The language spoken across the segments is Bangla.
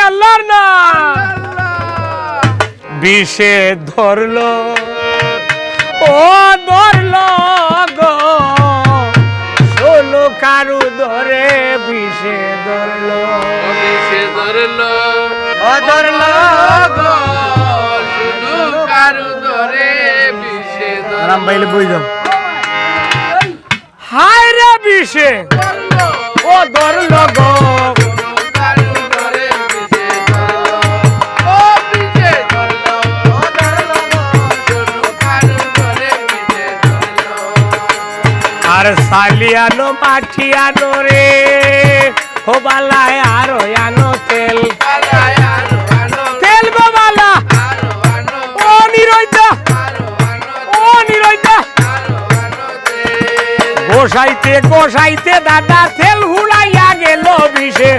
আল্লাহর নাম বিষে ধরলো ও ধরলো গো শোনো কারু ধরে বিষে ধরলো ও ধরলো গো শুধু কারু ধরে বিষে রাম ভাইলে বই যাও হায় রে বিষে ও ধরলো গো আর সালিয়ানো মাঠিয়ানো রে ও বালায় আরো আনো তেল তেল গো বালা ও নিরইদা গোসাইতে গোসাইতে দাদা তেল হুড়াইয়া গেল বিষে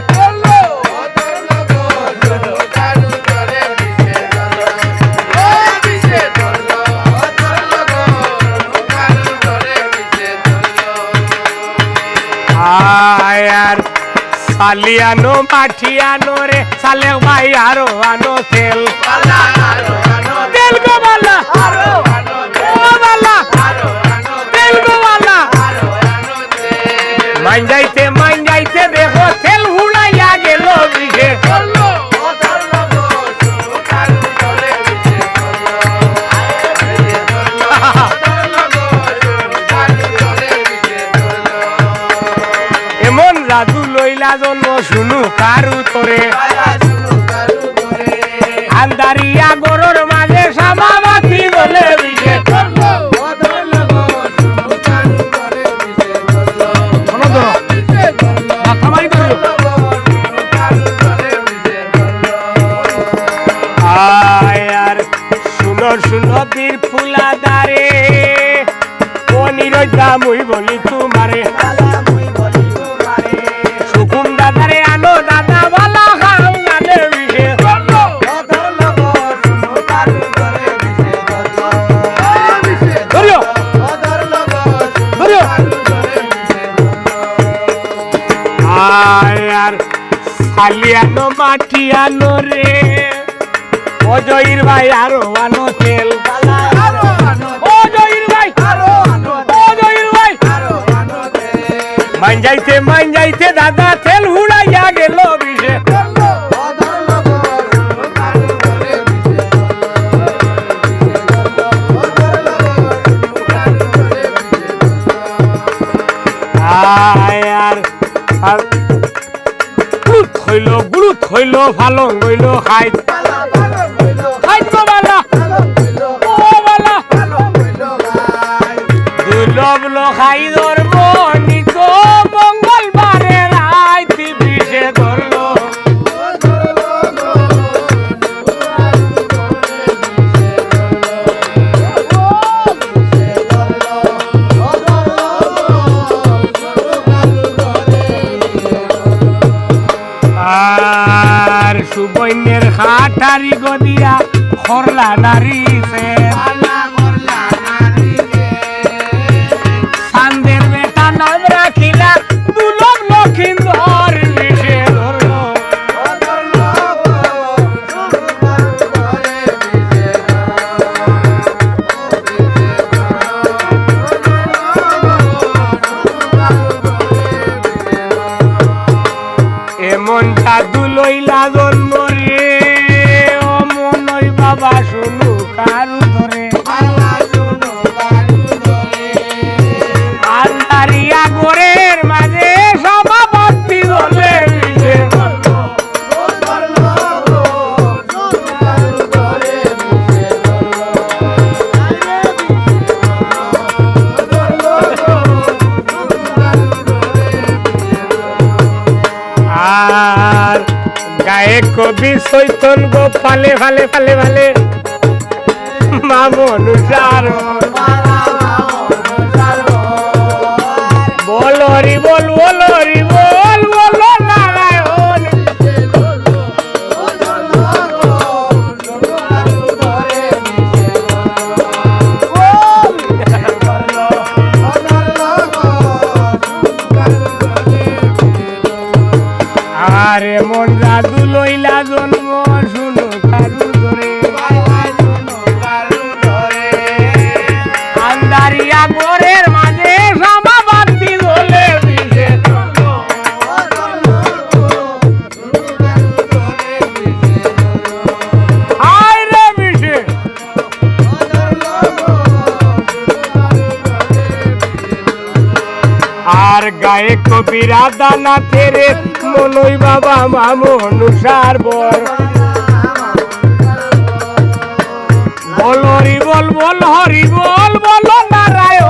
আর সালিয়ানো মাঠিয়ানো রে সালে ভাই আরো আনো তেল তেল গো বালা ও বালা তেল গো বালা মান যাইতে দেখো তেল হুড়াইয়া গেল বিষে এমন রাজু লইলা জন্ম শুনু কারু তোরে আন্দারিয়া গরুর মাঝে সামাবাতি বলে বিষে আর শুনো বীর ফুলা দারে ও নিরজা মুই বলি তোমারে সুকুম দাদারে আনো দাদা বালা খাও গানে বিষে ধরিও আর সালিয়ানো মাঠিয়ানো রে অজয়ীর ভাই আরো আনো তেল অজয়ীর ভাই মান যাইতে দাদা তেল হুড়াইয়া গেল বিষে আর গুরুত হইল ভালো হইল খাই গো বালা ও বালা দুলবল খাই ধরব নিত মঙ্গলবারে রাইতি বিষে ধরলো আর সুবৈনের হাটারি গদিয়া খরলা নারীছে সান্দের বেটা নাম রাখিলা দুলভ লক্ষিন্দর বিষে ধরলো এমন জাদু লইলা জন্ম রে ও মনই বাবা শুনু কারু ধরে আন্দারিয়া গোরের মাঝে সমাপত্তি ধরে আর গায়ে কবি চৈতন গো ফালে মামনুষার বল হরি বল নারায়ণ আরে মন রাজু লইলা আর গায়ে কবিরা দানা তেরে মনই বাবা মামনুষার বর বল হরি বল বল হরি বল বল নারায়ণ